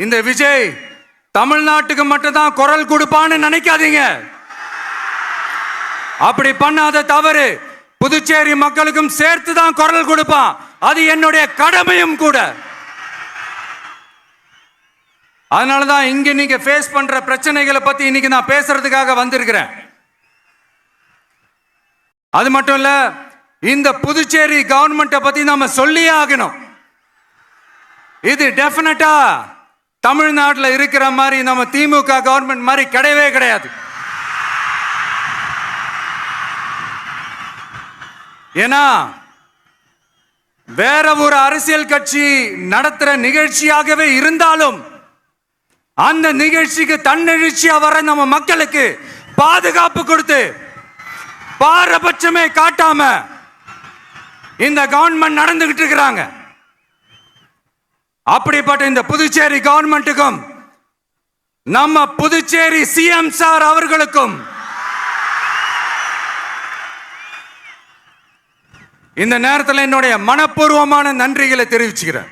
இந்த விஜய் தமிழ்நாட்டுக்கு மட்டும்தான் குரல் கொடுப்பான்னு நினைக்காதீங்க. அப்படி பண்ணாத தவறு புதுச்சேரி மக்களுக்கும் சேர்த்து தான் குரல் கொடுப்பான். அது என்னுடைய கடமையும் கூட. அதனாலதான் இங்க நீங்க ஃபேஸ் பண்ற பிரச்சனைகளை பத்தி இன்னைக்கு நான் பேசுறதுக்காக வந்திருக்கிறேன். அது மட்டும் இல்ல, இந்த புதுச்சேரி கவர்மெண்ட்டை பத்தி நாம சொல்லியே ஆகணும். இது டெஃபினட்டா தமிழ்நாட்டில் இருக்கிற மாதிரி நம்ம திமுக கவர்மெண்ட் மாதிரி கிடையவே கிடையாது. ஏன்னா வேற ஒரு அரசியல் கட்சி நடத்துற நிகழ்ச்சியாகவே இருந்தாலும் அந்த நிகழ்ச்சிக்கு தன்னெழுச்சியா வர நம்ம மக்களுக்கு பாதுகாப்பு கொடுத்து பாரபட்சமே காட்டாம இந்த கவர்மெண்ட் நடந்துகிட்டு இருக்கிறாங்க. அப்படிப்பட்ட இந்த புதுச்சேரி கவர்மெண்ட்டுக்கும் நம்ம புதுச்சேரி சிஎம் சார் அவர்களுக்கும் இந்த நேரத்தில் என்னுடைய மனப்பூர்வமான நன்றிகளை தெரிவிச்சுக்கிறேன்.